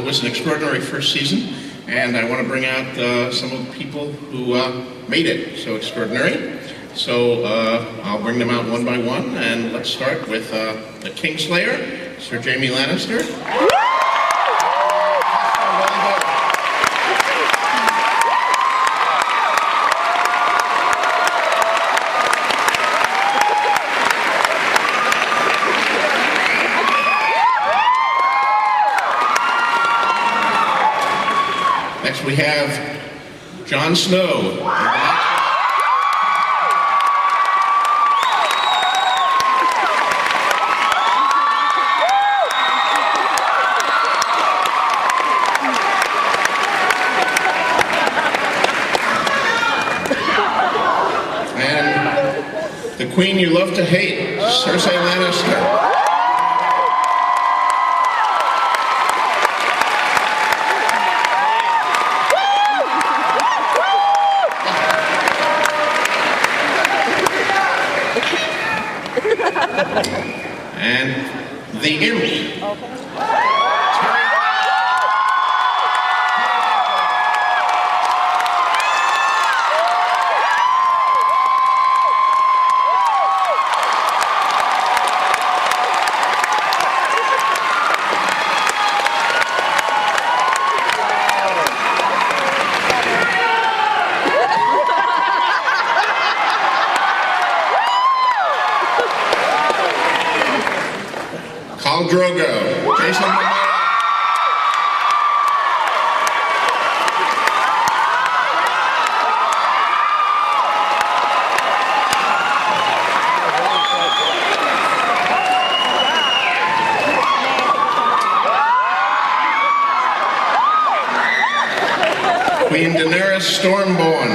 was an extraordinary first season, and I want to bring out some of the people who made it so extraordinary. So I'll bring them out one by one, and let's start with the Kingslayer, Ser Jaime Lannister. Next we have Jon Snow. And the queen you love to hate, Cersei Lannister. And the imp. Khal Drogo, Jason Momoa. Queen Daenerys Stormborn.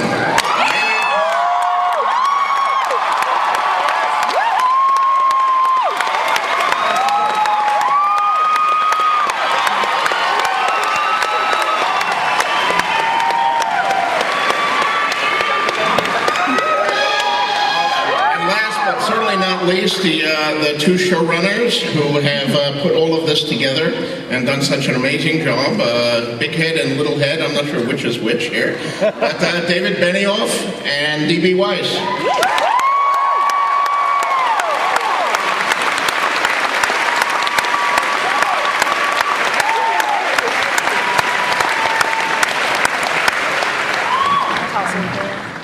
Least the two showrunners who have put all of this together and done such an amazing job. Big head and little head, I'm not sure which is which here. But David Benioff and D.B. Weiss.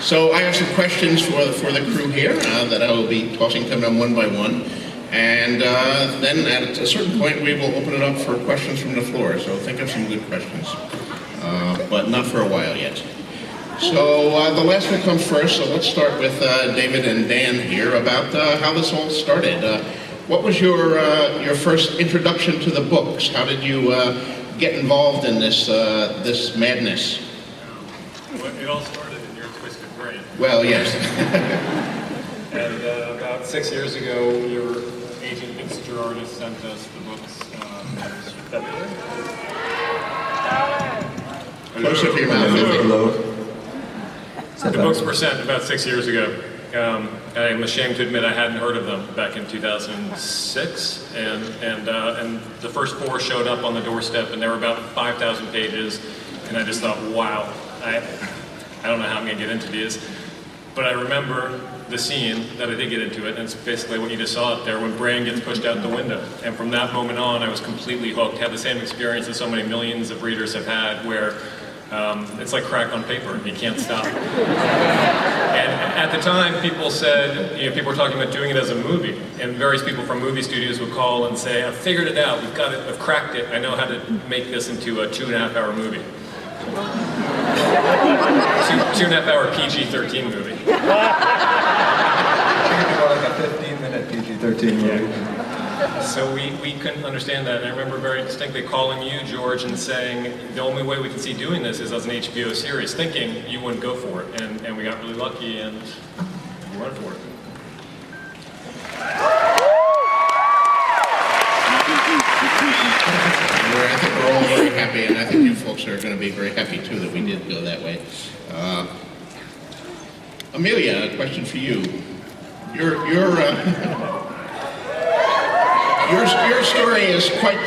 So I have some questions for the crew here that I will be tossing to them one by one. And then at a certain point we will open it up for questions from the floor. So think of some good questions, but not for a while yet. So the last one comes first, so let's start with David and Dan here about how this all started. What was your first introduction to the books? How did you get involved in this madness? Well, it all started in your twisted brain. Well, yes. And about 6 years ago, your agent, Vince Gerardis, sent us the books. February? Close up your mouth. Hello. The books were sent about 6 years ago. I'm ashamed to admit I hadn't heard of them back in 2006, and the first 4 showed up on the doorstep, and they were about 5,000 pages, and I just thought, wow, I don't know how I'm going to get into these, but I remember the scene that I did get into it, and it's basically what you just saw up there when Bran gets pushed out the window, and from that moment on, I was completely hooked. Had the same experience that so many millions of readers have had, where it's like crack on paper, you can't stop. And at the time, people said, people were talking about doing it as a movie, and various people from movie studios would call and say, I've figured it out, we've got it, I've cracked it, I know how to make this into a 2.5-hour movie. 2.5-hour PG-13 movie. I think it'd be more like a 15-minute PG-13 movie. Yeah. So we couldn't understand that, and I remember very distinctly calling you, George, and saying, the only way we can see doing this is as an HBO series, thinking you wouldn't go for it, and we got really lucky, and you went for it. I think we're all very happy, and I think you folks are going to be very happy too that we did go that way. Emilia, a question for you. You're Your story is quite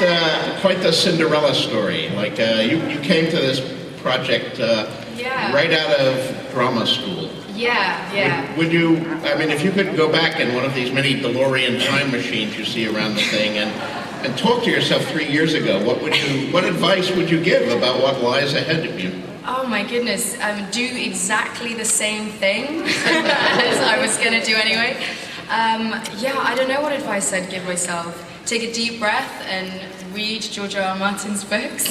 the Cinderella story. Like you came to this project right out of drama school. Yeah. Would you? I mean, if you could go back in one of these many DeLorean time machines you see around the thing and talk to yourself 3 years ago, what advice would you give about what lies ahead of you? Oh my goodness, do exactly the same thing as I was going to do anyway. I don't know what advice I'd give myself. Take a deep breath and read George R. R. Martin's books.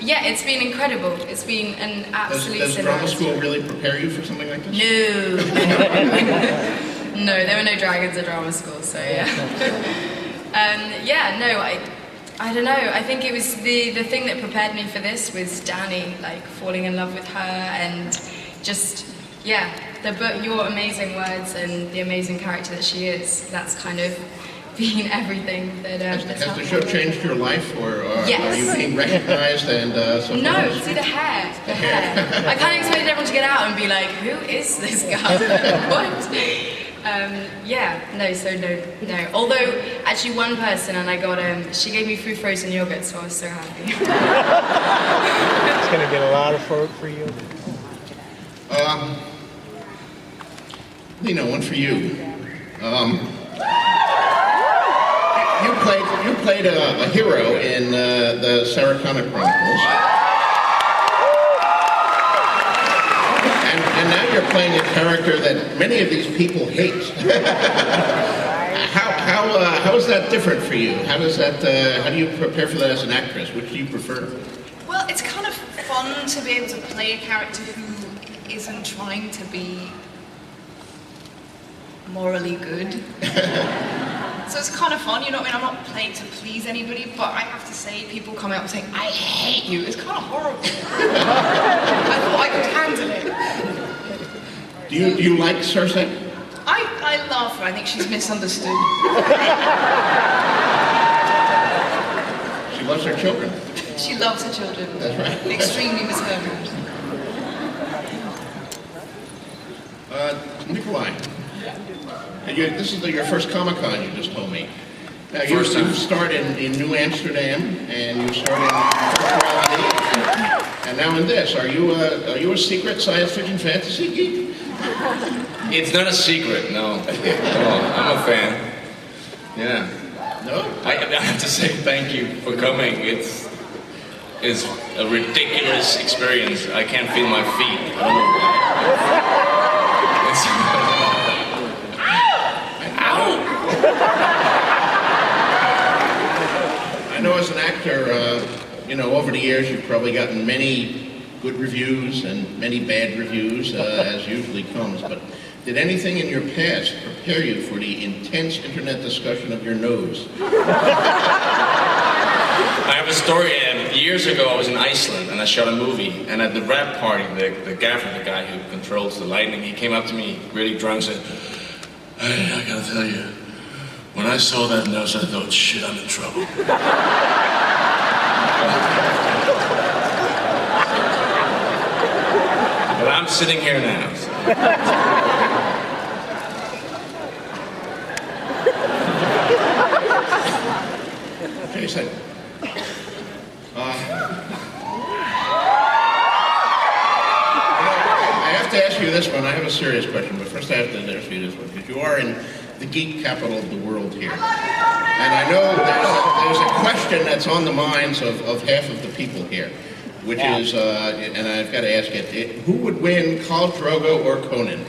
It's been incredible. It's been an absolute Does drama school really prepare you for something like this? No. No, there were no dragons at drama school, so yeah. I don't know. I think it was the thing that prepared me for this was Dany, like falling in love with her and just, the book, your amazing words and the amazing character that she is. That's kind of been everything that Has the show changed your life, or yes. Are you being recognized and so No, forth? see the hair. I kind of expected everyone to get out and be like, who is this guy? What? No. Although, actually one person, and I got, she gave me free frozen yogurt, so I was so happy. It's going to get a lot of for you. One for you. You played a hero in the Saracana Chronicles. And now you're playing a character that many of these people hate. How is that different for you? How do you prepare for that as an actress? Which do you prefer? Well, it's kind of fun to be able to play a character who isn't trying to be morally good. So it's kind of fun, you know what I mean? I'm not playing to please anybody, but I have to say, people come out and saying, I hate you. It's kind of horrible. I thought I could handle it. Do you like Cersei? I love her. I think she's misunderstood. She loves her children. She loves her children. That's right. Extremely misheard. Nikolaj, this is your first Comic-Con, you just told me. Now, you start in New Amsterdam, and you start in virtuality, and now in this. Are you a secret science fiction fantasy geek? It's not a secret, no. I'm a fan. Yeah. No? I have to say thank you for coming. It's a ridiculous experience. I can't feel my feet. I don't know why. I know as an actor, over the years you've probably gotten many good reviews and many bad reviews, as usually comes, but did anything in your past prepare you for the intense internet discussion of your nose? I have a story. Years ago, I was in Iceland and I shot a movie. And at the wrap party, the gaffer, the guy who controls the lighting, he came up to me really drunk and said, "Hey, I gotta tell you, when I saw that nose, I thought, shit, I'm in trouble." But I'm sitting here now. So. Jason. I have to ask you this one. I have a serious question, but first I have to ask you this one, because you are in the geek capital of the world here. And I know there's a question that's on the minds of half of the people here, which is, and I've got to ask it, who would win, Khal Drogo or Conan?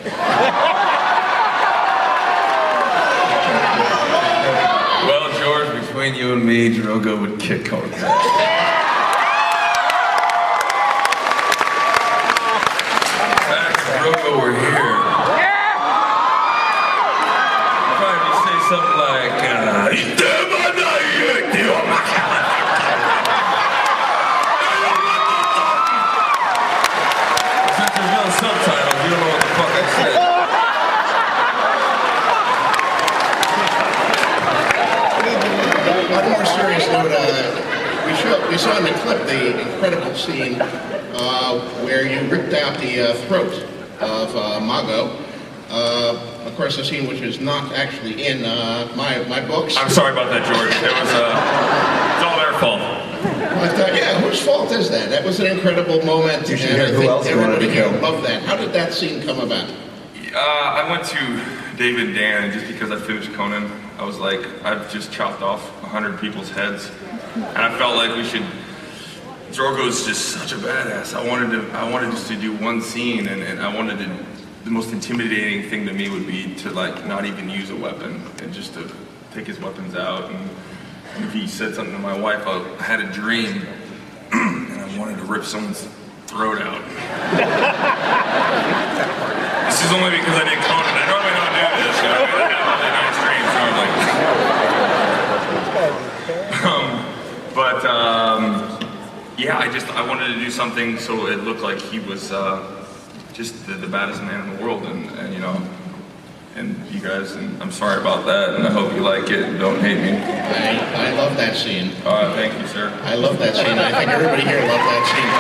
Well, George, between you and me, Drogo would kick Conan. Drogo were here. Probably say something like, since there's no subtitles, you don't know what the fuck I said. On a more serious note, we saw in the clip the incredible scene where you ripped out the throat of Mago. of course, a scene which is not actually in my books. I'm sorry about that, George. It was, it's all their fault. But yeah, whose fault is that? That was an incredible moment. You should and hear I who think else wanted everybody to here kill. loved that. How did that scene come about? I went to David and Dan, and just because I finished Conan, I was like, I've just chopped off 100 people's heads, and I felt like we should. Drogo's just such a badass. I wanted just to do one scene, and I wanted to. The most intimidating thing to me would be to like not even use a weapon and just to take his weapons out. And if he said something to my wife, I had a dream, and I wanted to rip someone's throat out. This is only because I did Conan. I normally don't do this. You know? I have really nice dreams normally. Yeah, I wanted to do something so it looked like he was just the baddest man in the world, and you know, and you guys, and I'm sorry about that, and I hope you like it and don't hate me. I love that scene. Thank you, sir. I love that scene. I think everybody here loved that scene.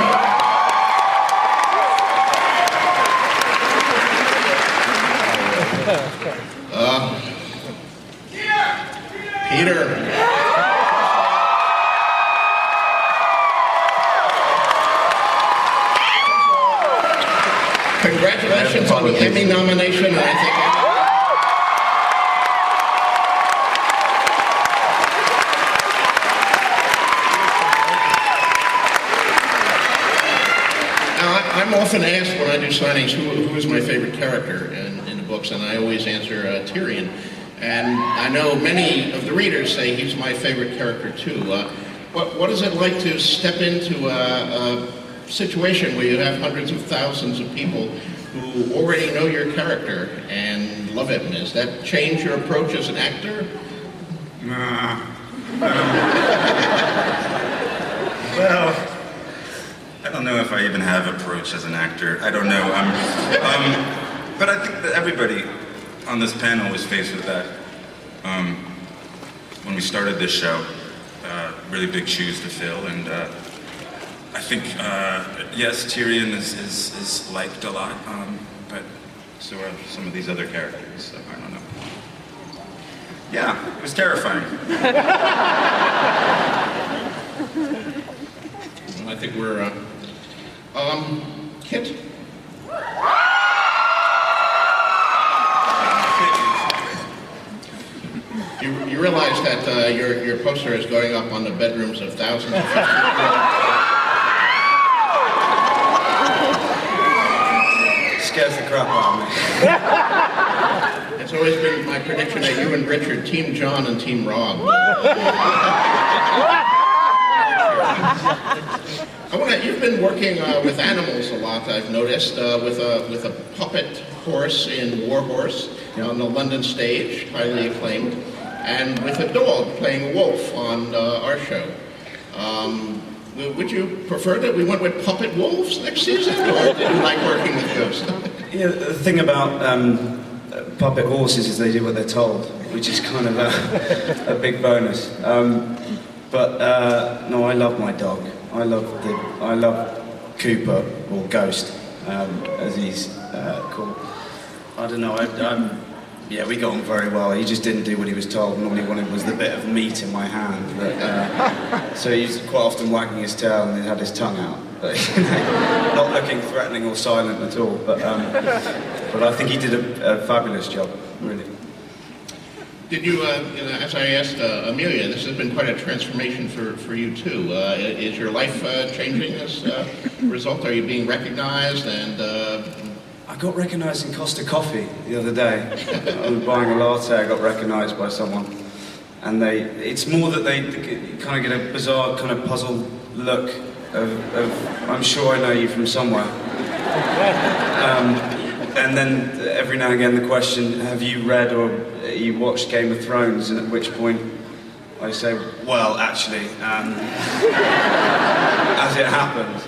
Peter. Congratulations on the Emmy nomination, and I think I'm often asked when I do signings who is my favorite character in the books, and I always answer Tyrion. And I know many of the readers say he's my favorite character too. What is it like to step into a situation where you have hundreds of thousands of people who already know your character and love him? Does that change your approach as an actor? Well, I don't know if I even have approach as an actor. I don't know. But I think that everybody on this panel was faced with that. When we started this show, really big shoes to fill, and I think, yes, Tyrion is liked a lot, but so are some of these other characters, so I don't know. Yeah, it was terrifying. I think we're, Kit? You realize that your poster is going up on the bedrooms of thousands of people. Scares the crap out of me. It's always been my prediction that you and Richard, Team John and Team Rob. You've been working with animals a lot, I've noticed, with a puppet horse in War Horse on the London stage, highly acclaimed, and with a dog playing a wolf on our show. Would you prefer that we went with puppet wolves next season, or did you like working with ghosts? Yeah, the thing about puppet horses is they do what they're told, which is kind of a big bonus. But no, I love my dog. I love Cooper, or Ghost, as he's called. I don't know. Yeah, we got on very well. He just didn't do what he was told, and all he wanted was the bit of meat in my hand. But, so he's quite often wagging his tail, and he had his tongue out, but, not looking threatening or silent at all. But I think he did a fabulous job, really. Did you, as I asked Emilia, this has been quite a transformation for you too. Is your life changing as a result? Are you being recognized? And I got recognised in Costa Coffee the other day. I was buying a latte, I got recognised by someone. And it's more that they kind of get a bizarre kind of puzzled look of I'm sure I know you from somewhere. And then every now and again the question, have you read or you watched Game of Thrones? And at which point I say, well, actually, as it happened.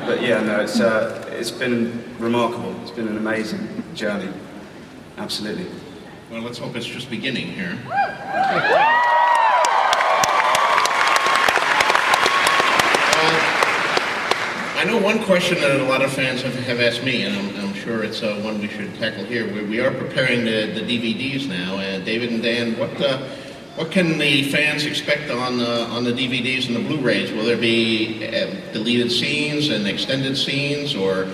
But yeah, no, it's been remarkable. It's been an amazing journey. Absolutely. Well, let's hope it's just beginning here. I know one question that a lot of fans have asked me, and I'm sure sure it's one we should tackle here. We are preparing the DVDs now, and David and Dan, what can the fans expect on the DVDs and the Blu-rays? Will there be deleted scenes and extended scenes, or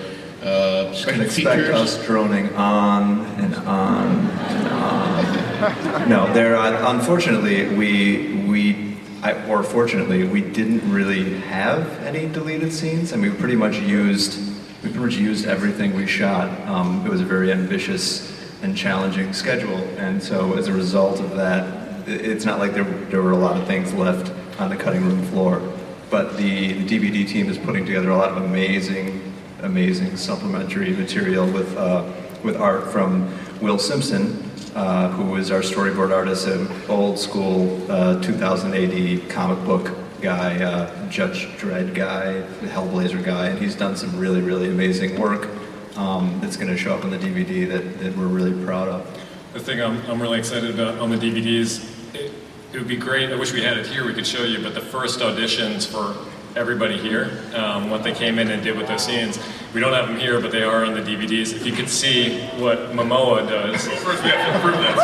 special expect features? us droning on and on and on. No, there. Unfortunately, or fortunately, we didn't really have any deleted scenes, and we pretty much used everything we shot. It was a very ambitious and challenging schedule, and so as a result of that, it's not like there were a lot of things left on the cutting room floor. But the DVD team is putting together a lot of amazing supplementary material with art from Will Simpson, who is our storyboard artist, an old school 2000 AD comic book guy, Judge Dredd guy, Hellblazer guy, and he's done some really, really amazing work that's going to show up on the DVD that we're really proud of. The thing I'm really excited about on the DVDs, it would be great, I wish we had it here, we could show you, but the first auditions for everybody here, what they came in and did with those scenes, we don't have them here, but they are on the DVDs. If you could see what Momoa does. First we have to approve that,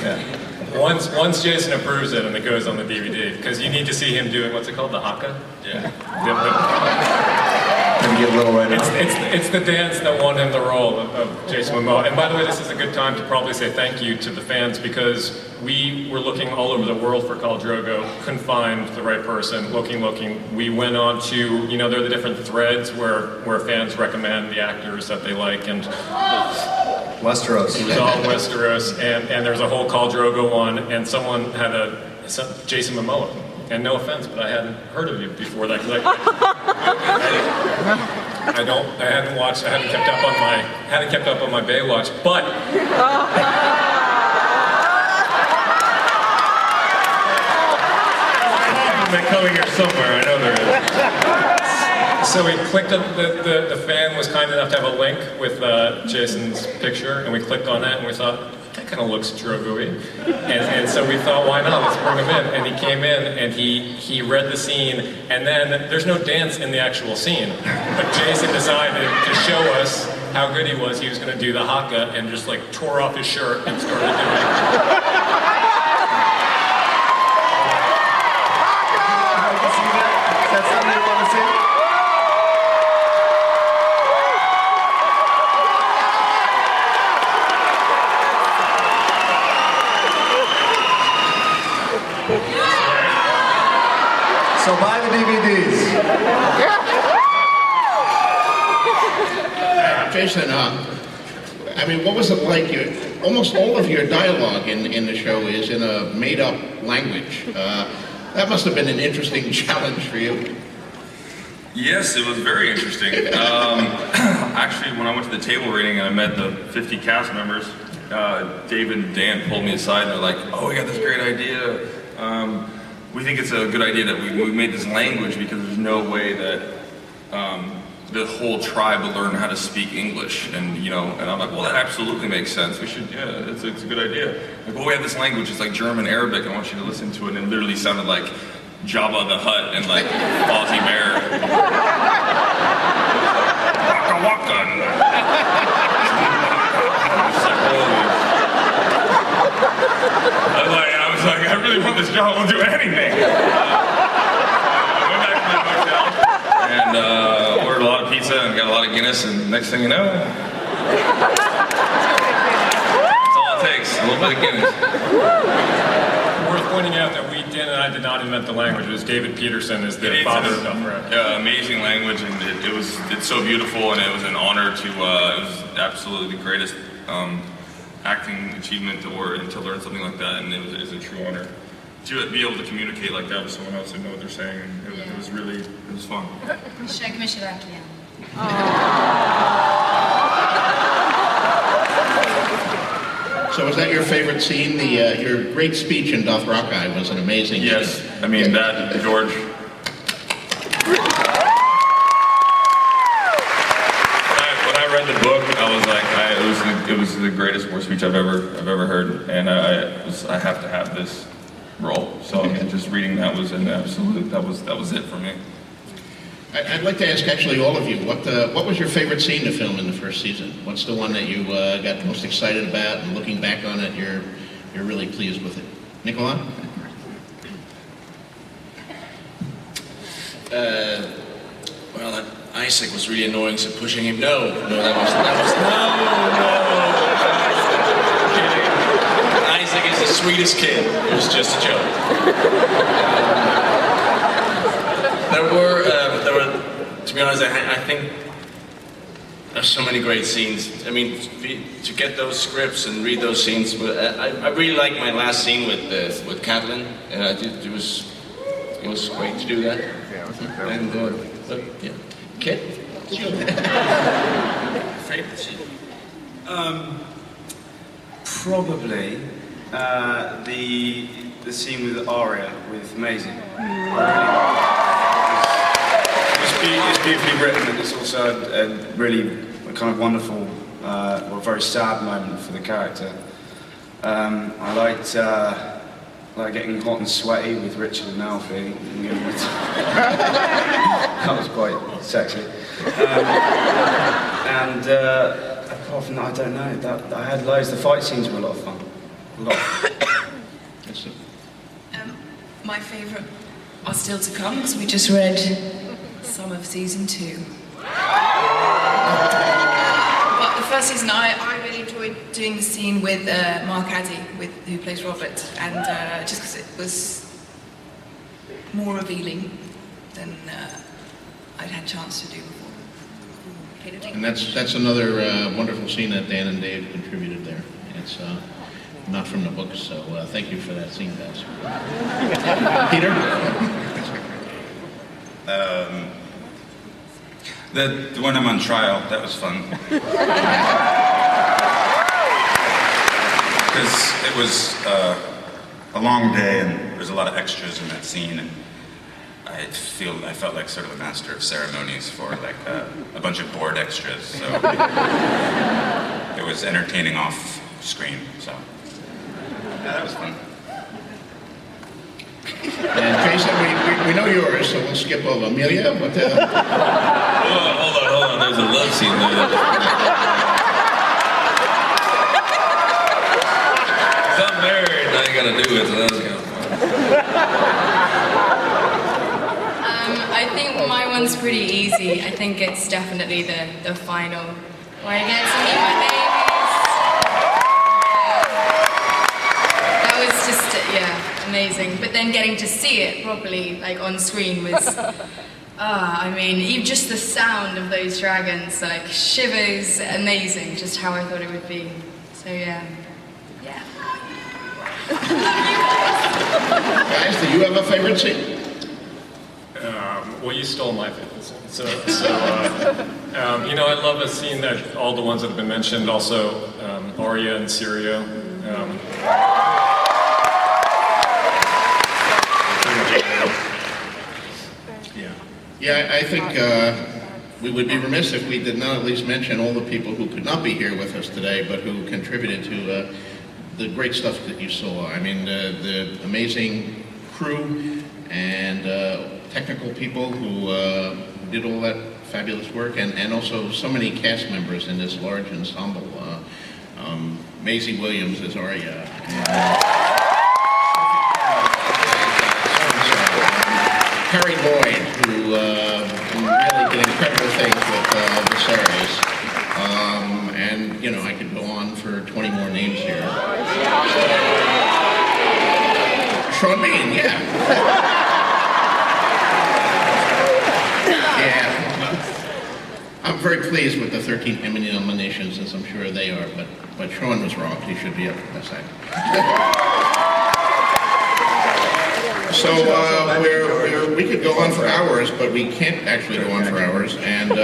sir. Yeah. Once Jason approves it and it goes on the DVD, because you need to see him doing, what's it called, the haka? Yeah. Get a little right now. It's the dance that won him the role of Jason Momoa. And by the way, this is a good time to probably say thank you to the fans, because we were looking all over the world for Khal Drogo, couldn't find the right person, looking. We went on to, there are the different threads where fans recommend the actors that they like, and Westeros. It was all Westeros, and there's a whole Khal Drogo one, and someone had Jason Momoa. And no offense, but I hadn't heard of you before that, because I hadn't kept up on my Baywatch, but they're coming here somewhere, I know there is. So we clicked on, the fan was kind enough to have a link with Jason's picture, and we clicked on that, and we thought, that kind of looks Drogo-y. And so we thought, why not? Let's bring him in. And he came in, and he read the scene, and then there's no dance in the actual scene. But Jason decided to show us how good he was. He was going to do the haka, and just like tore off his shirt and started doing it. Is that something you want to see? So buy the DVDs. Jason, what was it like? Almost all of your dialogue in the show is in a made-up language. That must have been an interesting challenge for you. Yes, it was very interesting. Actually, when I went to the table reading and I met the 50 cast members, David and Dan pulled me aside and they're like, "Oh, we got this great idea. We think it's a good idea that we made this language because there's no way that the whole tribe will learn how to speak English." And and I'm like, "Well, that absolutely makes sense. We should, it's a good idea." Like, "Well, we have this language. It's like German Arabic. I want you to listen to it." And it literally sounded like Jabba the Hutt and like Fozzie Bear. Waka waka. I was like, I really want this job. I'll do anything. I went back to my hotel and ordered a lot of pizza and got a lot of Guinness. And next thing you know, that's all it takes. A little bit of Guinness. Worth pointing out that Dan and I did not invent the language. It was David Peterson is the father of Duffer. Yeah, amazing language, and it's so beautiful, and it was an honor to. It was absolutely the greatest acting achievement to learn something like that, and it was a true honor to be able to communicate like that with someone else and know what they're saying. And it was fun. So was that your favorite scene? Your great speech in Dothraki was an amazing Yes, scene. I mean that, George. When I read the book, I was like, it was the greatest war speech I've ever heard, and I have to have this role. So I mean, just reading that was an absolute. That was it for me. I'd like to ask actually all of you, what was your favorite scene to film in the first season? What's the one that you got most excited about, and looking back on it, you're really pleased with it? Nikolaj? Well, Isaac was really annoying, so pushing him, no, no. Isaac is the sweetest kid. It was just a joke. There were, to be honest, I think there's so many great scenes. I mean, to get those scripts and read those scenes, I really liked my last scene with Catelyn. It was great to do that. And yeah, Kit. Favorite scene? Probably the scene with Arya with Maisie. It's beautifully written, and it's also a really kind of wonderful, or very sad moment for the character. I liked getting hot and sweaty with Richard and Alfie. That was quite sexy. And apart from that, I don't know. I had loads. The fight scenes were a lot of fun. A lot. My favourite are still to come, because we just read some of season 2. But the first season, I really enjoyed doing the scene with Mark Addy, who plays Robert, and just because it was more revealing than I'd had a chance to do before. And that's another wonderful scene that Dan and Dave contributed there. It's not from the book, so thank you for that scene, guys. Peter? The one I'm on trial, that was fun. Because it was a long day and there was a lot of extras in that scene, and I felt like sort of a master of ceremonies for like a bunch of bored extras, so it was entertaining off screen, so yeah, that was fun. And Jason, we know yours, so we'll skip over. Emilia, what the... Hold on, there's a love scene there. I'm married, I ain't gonna do it, so that was kind of fun. I think my one's pretty easy. I think it's definitely the final, where I get to meet my babies. That was just, amazing. But then getting to see it properly, like on screen, was, I mean, even just the sound of those dragons, like shivers, amazing, just how I thought it would be. So yeah. Guys, do you have a favorite scene? Well, you stole my favorite scene. So I love a scene that all the ones that have been mentioned, also Arya and Syrio. Yeah, I think we would be remiss if we did not at least mention all the people who could not be here with us today, but who contributed to the great stuff that you saw. I mean, the amazing crew and technical people who did all that fabulous work, and also so many cast members in this large ensemble. Maisie Williams as Arya. Harry Lloyd, who really did incredible things with Viserys. And, I could go on for 20 more names here. Sean Bean, yeah. I'm very pleased with the 13 Emmy nominations, as I'm sure they are, but Sean was wrong. He should be up for Best Actor. So we could go on for hours, but we can't actually go on for hours, and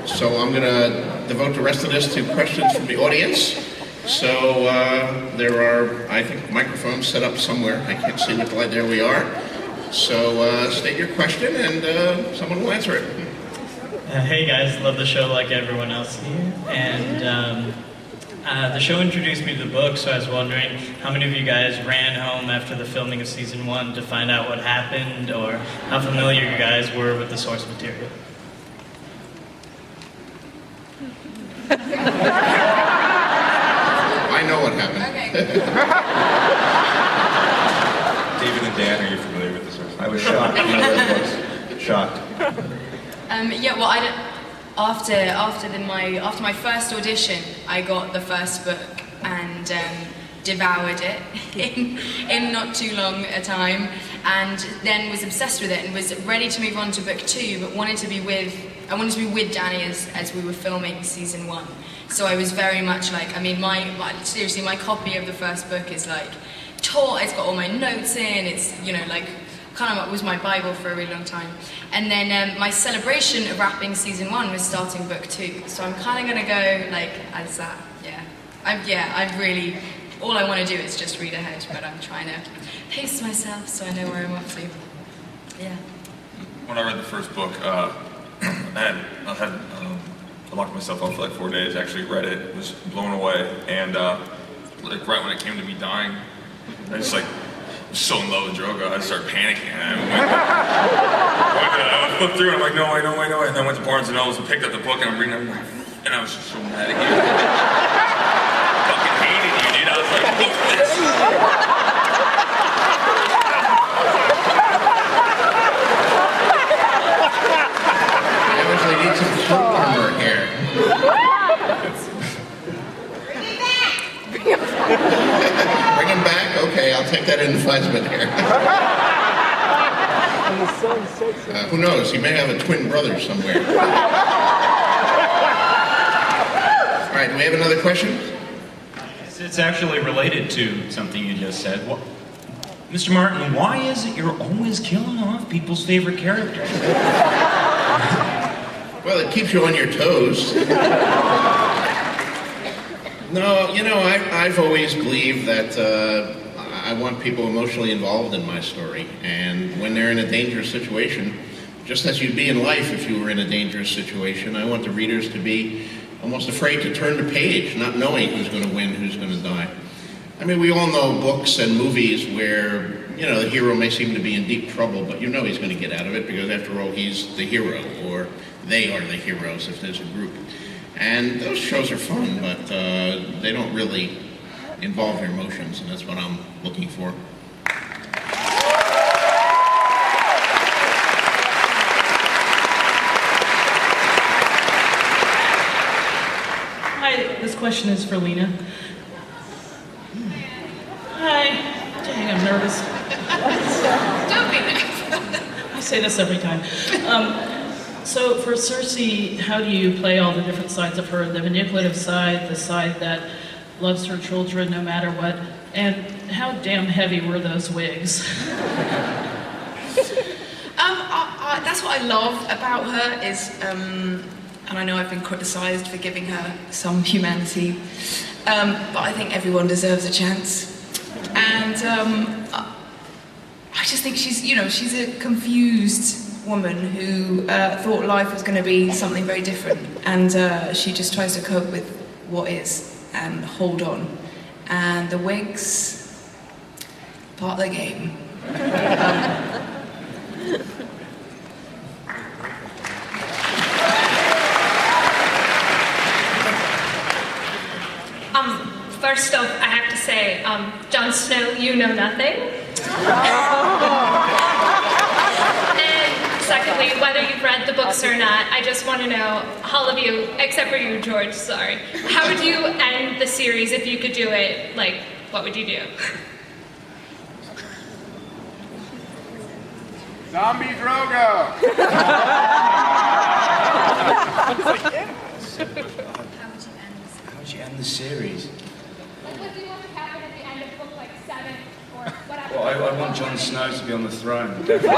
so I'm going to devote the rest of this to questions from the audience. So there are, I think, microphones set up somewhere. I can't see the light. There we are. So state your question, and someone will answer it. Hey guys, love the show like everyone else here, and The show introduced me to the book, so I was wondering how many of you guys ran home after the filming of season 1 to find out what happened, or how familiar you guys were with the source material? I know what happened. David and Dan, are you familiar with the source? I was shocked. You know what it was. Shocked. Yeah, well, after my first audition, I got the first book and devoured it in not too long a time, and then was obsessed with it and was ready to move on to book 2, but wanted to be with Dany as we were filming season 1. So I was very much like, I mean, seriously, my copy of the first book is like taught. It's got all my notes in. It's, you know, like kind of was my Bible for a really long time. And then my celebration of wrapping season 1 was starting book 2. So I'm kind of gonna go like as that. I'm really, all I want to do is just read ahead, but I'm trying to pace myself so I know where I'm up to. Yeah. When I read the first book, I locked myself up for like 4 days. Actually read it, was blown away, and like right when it came to me dying, I just like was so in love with Drogo, I started panicking. And I flipped through, and I'm like, no way. And then I went to Barnes and Nobles and picked up the book, and I'm reading it, and I was just so mad at you. Fucking hated you, dude. I was like, fuck this. They need some shirt armor here. Bring him back? Okay, I'll take that advisement here. Who knows? He may have a twin brother somewhere. All right, do we have another question? It's actually related to something you just said. Mr. Martin, why is it you're always killing off people's favorite characters? Well, it keeps you on your toes. No, you know, I've always believed that I want people emotionally involved in my story. And when they're in a dangerous situation, just as you'd be in life if you were in a dangerous situation, I want the readers to be almost afraid to turn the page, not knowing who's going to win, who's going to die. I mean, we all know books and movies where, you know, the hero may seem to be in deep trouble, but you know he's going to get out of it because, after all, he's the hero, or they are the heroes if there's a group. And those shows are fun, but they don't really involve your emotions, and that's what I'm looking for. Hi, this question is for Lena. Hi. Dang, I'm nervous. Don't be nervous. I say this every time. So for Cersei, how do you play all the different sides of her? The manipulative side, the side that loves her children no matter what, and how damn heavy were those wigs? That's what I love about her is, and I know I've been criticised for giving her some humanity, but I think everyone deserves a chance. And I just think she's a confused woman who thought life was going to be something very different, and she just tries to cope with what is and hold on. And the wigs, part of the game. First off, I have to say, Jon Snow, you know nothing. And secondly, whether you've read the books or not, I just want to know, all of you, except for you, George, sorry, how would you end the series if you could do it? Like, what would you do? Zombie Drogo! How would you end the series? What would you want to happen at the end of book like 7 or whatever? Well, I want Jon Snow to be on the throne, definitely.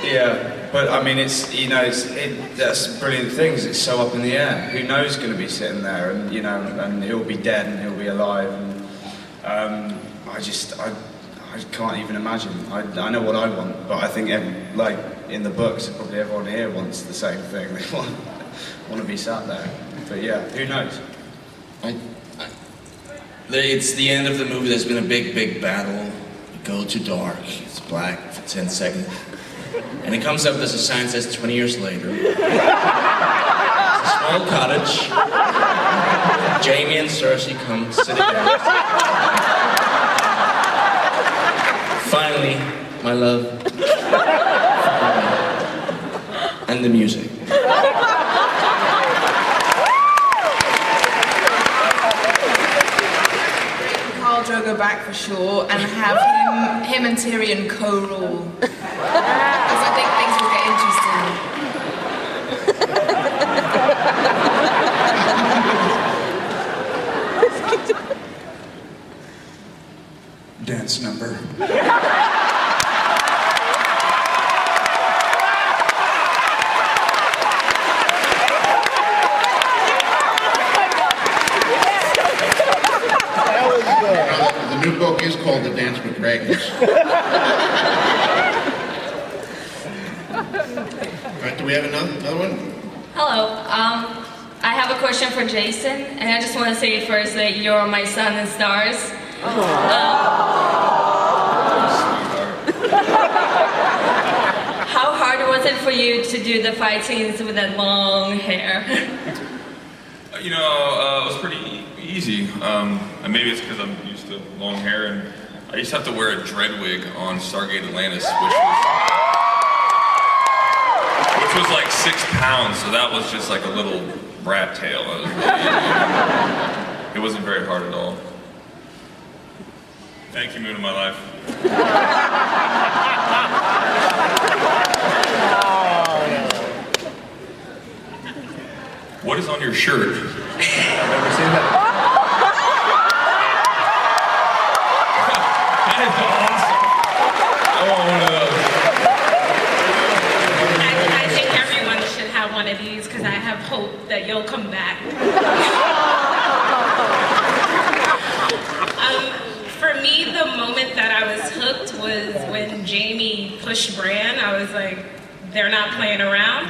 Yeah, but I mean, that's the brilliant thing, is it's so up in the air. Who knows going to be sitting there, and and he'll be dead and he'll be alive. And I I can't even imagine. I know what I want, but I think like in the books, probably everyone here wants the same thing. They want to be sat there. But yeah, who knows? It's the end of the movie. There's been a big battle. You go to dark. It's black for 10 seconds. And it comes up, there's a sign that says 20 years later. It's a small cottage. Jaime and Cersei come sitting there. Finally, my love. And the music. Khal Drogo back for sure, and have him and Tyrion co-rule. Because I think things will get interesting. Dance number. The new book is called The Dance with Dragons. All right, do we have another one? Hello. I have a question for Jason, and I just want to say first that you're my sun and stars. How hard was it for you to do the fight scenes with that long hair? You know, it was pretty easy. And maybe it's because I'm used to long hair, and I used to have to wear a dread wig on Stargate Atlantis, which was like 6 pounds, so that was just like a little rat tail. It was really easy. It wasn't very hard at all. Thank you, Moon of my life. What is on your shirt? I've never seen that. That is awesome. I want one of those. I think everyone should have one of these because I have hope that you'll come back. For me, the moment that I was hooked was when Jaime pushed Bran. I was like, they're not playing around.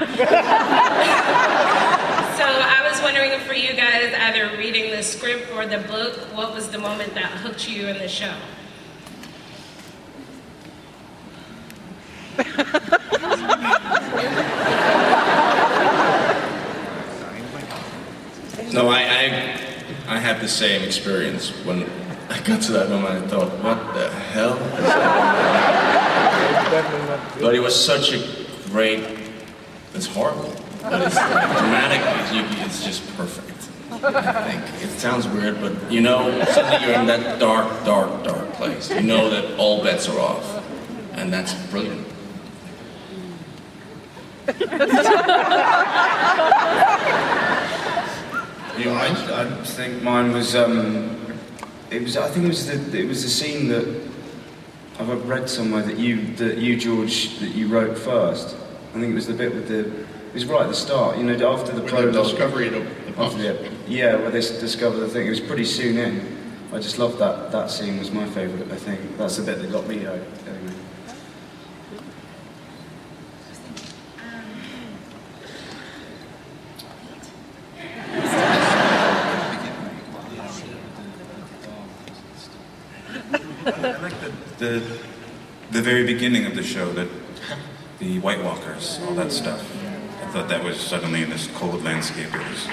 So I was wondering for you guys, either reading the script or the book, what was the moment that hooked you in the show? No, I had the same experience when I got to that moment. I thought, what the hell? But it was such a great. It's horrible, but it's dramatically, it's just perfect. I think it sounds weird, but you know, suddenly you're in that dark place. You know that all bets are off, and that's brilliant. I think mine was. I think it was the scene that I've read somewhere that you George that you wrote first. I think it was the bit with it was right at the start. You know, after the prologue. The discovery of the box. Yeah, where they discover the thing. It was pretty soon in. I just loved that. That scene was my favourite. I think that's the bit that got me out. Anyway. I like the very beginning of the show, that the White Walkers, all that stuff. I thought that was suddenly in this cold landscape. It was,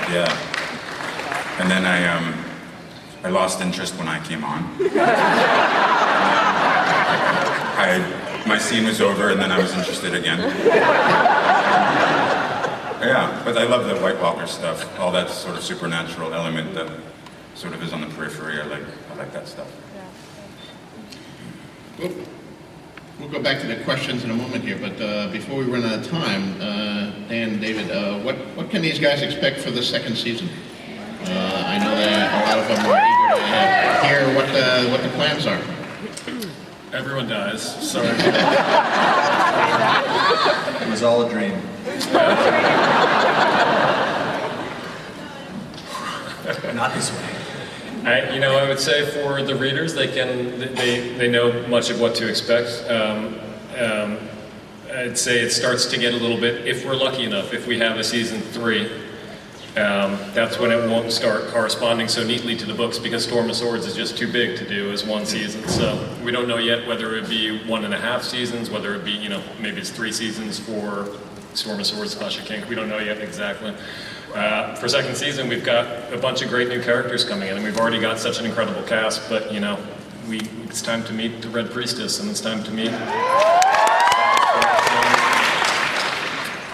yeah. And then I lost interest when I came on. My scene was over, and then I was interested again. Yeah, but I love the White Walker stuff, all that sort of supernatural element that sort of is on the periphery. I like that stuff. We'll go back to the questions in a moment here, but before we run out of time, Dan, David, what can these guys expect for the second season? I know that a lot of them are eager to hear what the plans are. Everyone dies. Sorry. It was all a dream. Not this way. I would say for the readers, they know much of what to expect. I'd say it starts to get a little bit, if we're lucky enough, if we have a season 3, that's when it won't start corresponding so neatly to the books, because Storm of Swords is just too big to do as one season. So we don't know yet whether it be 1.5 seasons, whether it be, maybe it's 3 seasons for Storm of Swords, Clash of Kings. We don't know yet exactly. For second season, we've got a bunch of great new characters coming in, and we've already got such an incredible cast, but, it's time to meet the Red Priestess, and it's time to meet...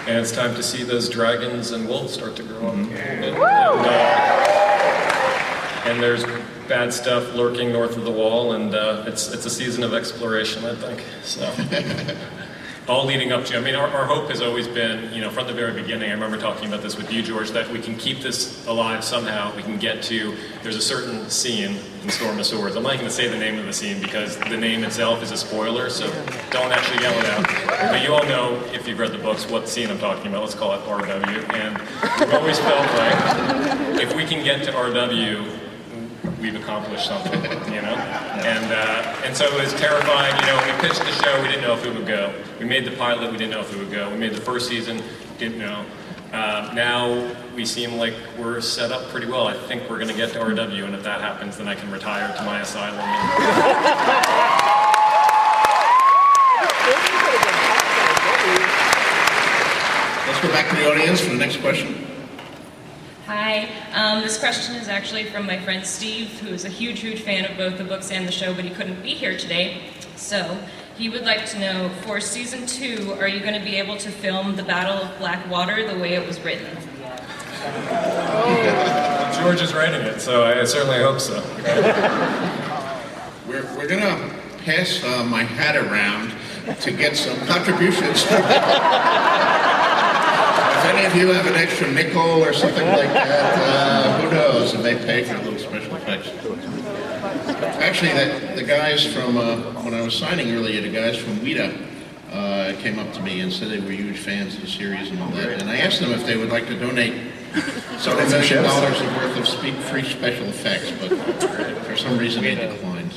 And it's time to see those dragons and wolves start to grow up a little bit. And there's bad stuff lurking north of the wall, and it's a season of exploration, I think. So, all leading up to, our hope has always been, from the very beginning, I remember talking about this with you, George, that we can keep this alive somehow. We can get to, there's a certain scene in Storm of Swords. I'm not going to say the name of the scene because the name itself is a spoiler, so don't actually yell it out. But you all know, if you've read the books, what scene I'm talking about. Let's call it RW. And we've always felt like if we can get to RW, we've accomplished something, And so it was terrifying, we pitched the show, we didn't know if it would go. We made the pilot, we didn't know if it would go. We made the first season, didn't know. Now we seem like we're set up pretty well. I think we're going to get to RW, and if that happens, then I can retire to my asylum. Let's go back to the audience for the next question. Hi, this question is actually from my friend Steve, who is a huge, huge fan of both the books and the show, but he couldn't be here today. So he would like to know, for season 2, are you going to be able to film the Battle of Blackwater the way it was written? George is writing it, so I certainly hope so. We're going to pass my hat around to get some contributions. If any of you have an extra nickel or something like that, who knows, and they pay for a little special effects. Actually, the guys from, when I was signing earlier, the guys from WITA came up to me and said they were huge fans of the series and all that, and I asked them if they would like to donate several $1 million worth of free special effects, but for some reason they declined.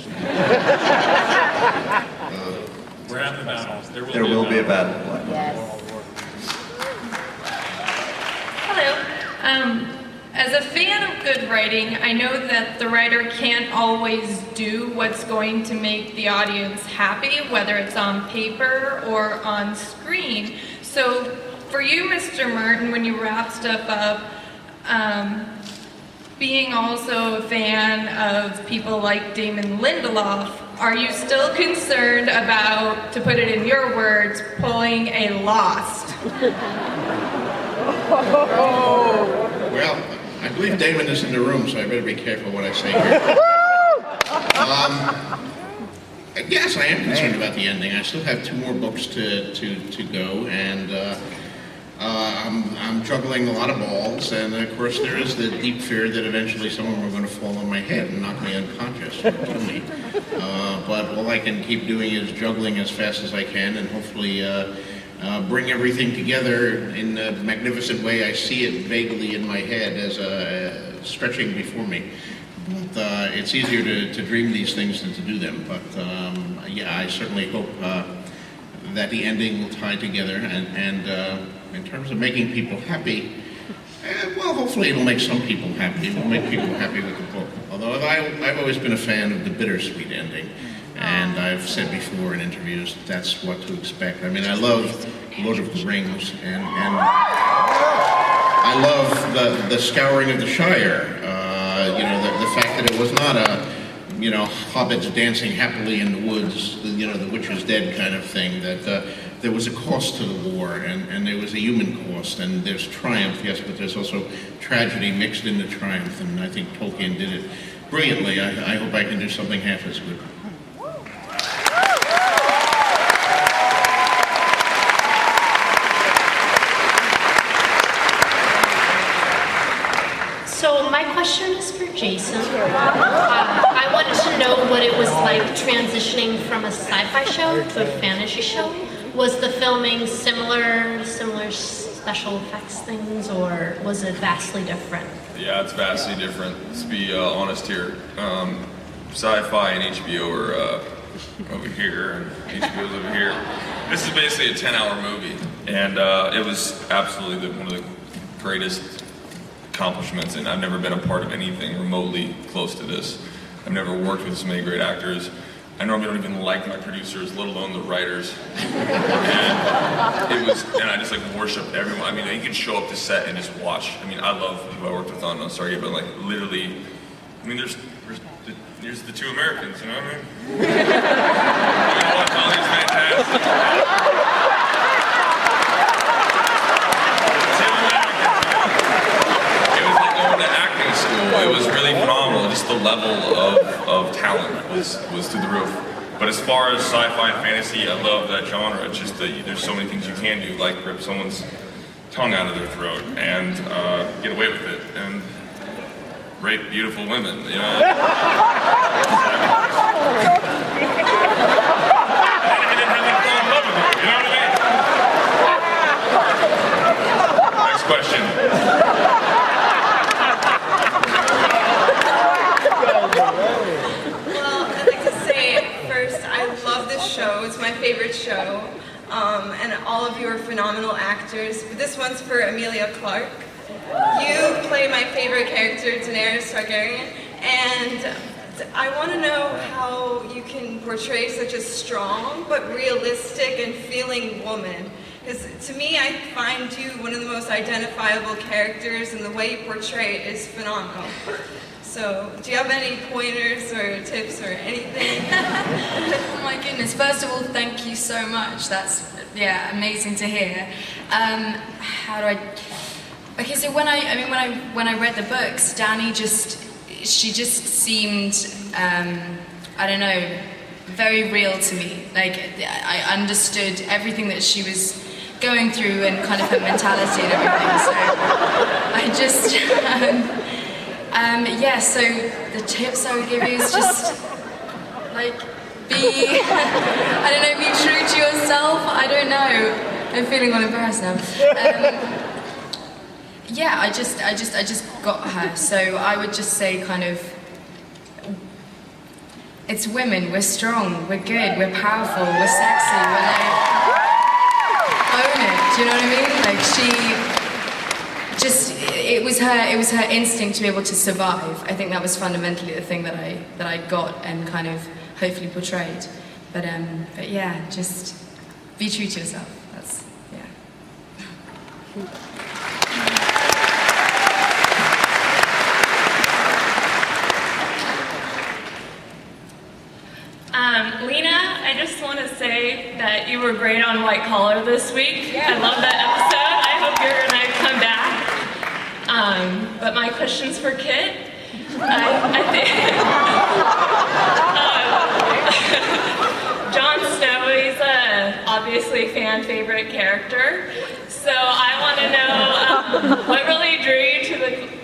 We're at the battle. There will be a battle. Yes. Hello. As a fan of good writing, I know that the writer can't always do what's going to make the audience happy, whether it's on paper or on screen. So for you, Mr. Martin, when you wrap stuff up, being also a fan of people like Damon Lindelof, are you still concerned about, to put it in your words, pulling a Lost? Well, I believe Damon is in the room, so I better be careful what I say here. Yes, I am concerned about the ending. I still have 2 more books to go, and I'm juggling a lot of balls, and of course there is the deep fear that eventually some of them are going to fall on my head and knock me unconscious or kill me. But all I can keep doing is juggling as fast as I can, and hopefully bring everything together in a magnificent way. I see it vaguely in my head as stretching before me. But it's easier to dream these things than to do them. But yeah, I certainly hope that the ending will tie together. And in terms of making people happy, well, hopefully it'll make some people happy. It will make people happy with the book. Although I've always been a fan of the bittersweet ending. And I've said before in interviews, that's what to expect. I mean, I love Lord of the Rings, and I love the scouring of the Shire. The fact that it was not a, hobbits dancing happily in the woods, the witch is dead kind of thing, that there was a cost to the war, and there was a human cost, and there's triumph, yes, but there's also tragedy mixed in the triumph, and I think Tolkien did it brilliantly. I hope I can do something half as good. So my question is for Jason. I wanted to know what it was like transitioning from a sci-fi show to a fantasy show. Was the filming similar special effects things, or was it vastly different? Yeah, it's vastly different. Let's be honest here. Sci-fi and HBO are over here, and HBO's over here. This is basically a 10-hour movie, and it was absolutely one of the greatest accomplishments, and I've never been a part of anything remotely close to this. I've never worked with so many great actors. I normally don't even like my producers, let alone the writers. And I just like worshiped everyone. I mean, you can show up to set and just watch. I mean, I love who I worked with on Stargate, but like literally, I mean, there's the two Americans, you know what I mean? You know what? Holly's fantastic. It was like going to acting school. It was really phenomenal. Just the level of talent was through the roof. But as far as sci-fi and fantasy, I love that genre. It's just that there's so many things you can do, like rip someone's tongue out of their throat and get away with it, and rape beautiful women, you know? And then have them fall in love with you, you know what I mean? Next question. Well, I'd like to say first, I love this show. It's my favorite show. And all of you are phenomenal actors. But this one's for Emilia Clarke. You play my favorite character, Daenerys Targaryen, and I want to know how you can portray such a strong but realistic and feeling woman. Because to me, I find you one of the most identifiable characters, and the way you portray it is phenomenal. So, do you have any pointers or tips or anything? Oh my goodness! First of all, thank you so much. That's amazing to hear. How do I? Okay, so when I read the books, Dany she just seemed I don't know, very real to me. Like I understood everything that she was going through and kind of her mentality and everything. So I just so the tips I would give you is just like be true to yourself. I don't know. I'm feeling all embarrassed now. I just got her. So I would just say kind of, it's women, we're strong, we're good, we're powerful, we're sexy, we're like, own it, do you know what I mean? Like it was her instinct to be able to survive. I think that was fundamentally the thing that I got and kind of hopefully portrayed. But yeah, just be true to yourself. That's, yeah. Lena, I just want to say that you were great on White Collar this week. I love that episode. I hope you're going to come back. But my question's for Kit. I think Jon Snow, he's obviously a fan favorite character. So I want to know what really drew you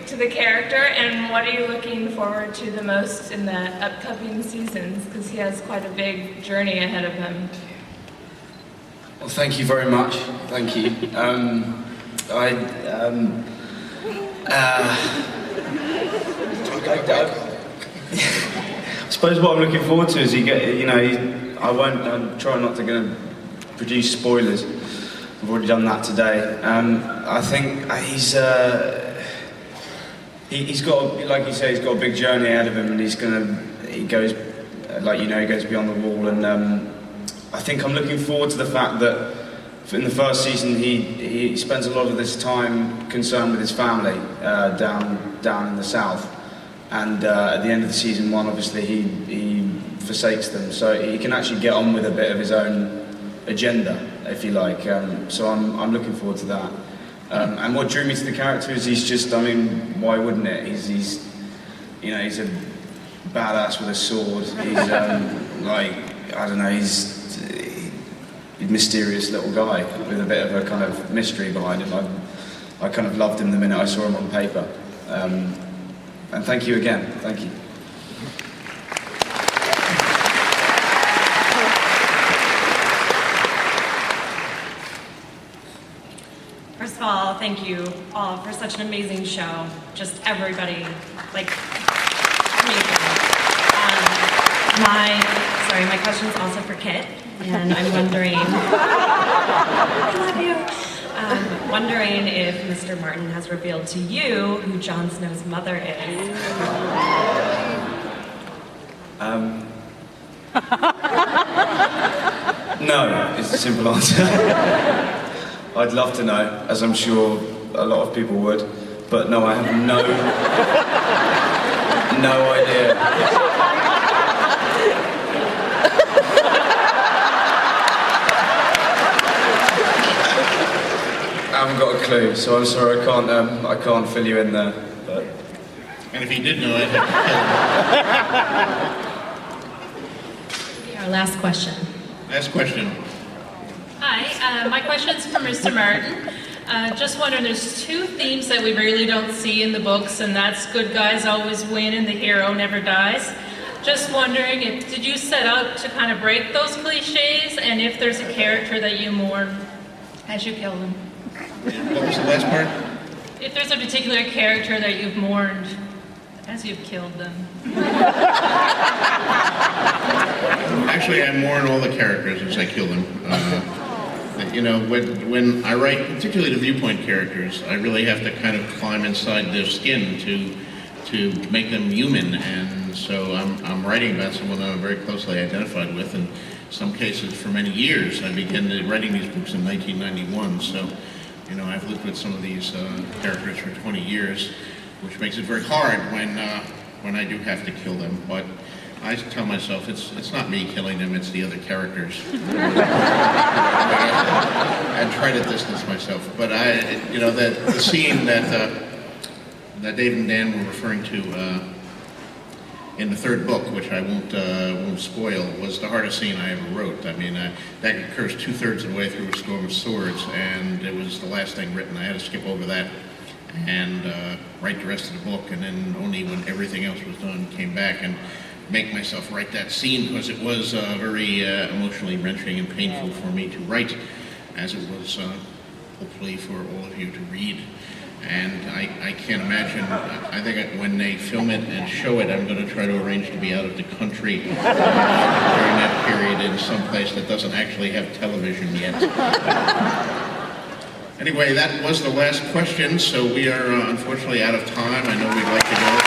to the character, and what are you looking forward to the most in the upcoming seasons? Because he has quite a big journey ahead of him. Well, thank you very much. Thank you. I suppose what I'm looking forward to is I'm trying not to go produce spoilers. I've already done that today. I think he's got, like you say, he's got a big journey ahead of him, and he goes beyond the wall. And I think I'm looking forward to the fact that in the first season he spends a lot of this time concerned with his family down in the south, and at the end of the season one, obviously he forsakes them, so he can actually get on with a bit of his own agenda, if you like. So I'm looking forward to that. And what drew me to the character is he's just, I mean, why wouldn't it? He's a badass with a sword. He's he's a mysterious little guy with a bit of a kind of mystery behind him. I kind of loved him the minute I saw him on paper. And thank you again. Thank you. First of all, thank you all for such an amazing show. Just everybody, like, amazing. My question's also for Kit, and I'm wondering, I love you. Wondering if Mr. Martin has revealed to you who Jon Snow's mother is. No, is the simple answer. I'd love to know, as I'm sure a lot of people would, but no, I have no idea. I haven't got a clue, so I'm sorry I can't fill you in there. But... And if he did know, I'd have to kill him. Our last question. Last question. Hi, my question's for Mr. Martin. Just wondering, there's two themes that we really don't see in the books, and that's good guys always win and the hero never dies. Just wondering, did you set out to kind of break those cliches, and if there's a character that you mourn as you kill them? What was the last part? If there's a particular character that you've mourned as you've killed them. Actually, I mourn all the characters as I kill them. You know, when I write, particularly the viewpoint characters, I really have to kind of climb inside their skin to make them human. And so I'm writing about someone I'm very closely identified with. In some cases, for many years, I began writing these books in 1991. So, you know, I've lived with some of these characters for 20 years, which makes it very hard when I do have to kill them. But I tell myself it's not me killing them, it's the other characters. And try to distance myself. But you know, the scene that David and Dan were referring to in the third book, which I won't spoil, was the hardest scene I ever wrote. I mean, that occurs 2/3 of the way through A Storm of Swords, and it was the last thing written. I had to skip over that and write the rest of the book, and then only when everything else was done came back and make myself write that scene, because it was very emotionally wrenching and painful for me to write, as it was hopefully for all of you to read. And I can't imagine, I think when they film it and show it, I'm going to try to arrange to be out of the country during that period in some place that doesn't actually have television yet. Anyway, that was the last question, so we are unfortunately out of time. I know we'd like to go.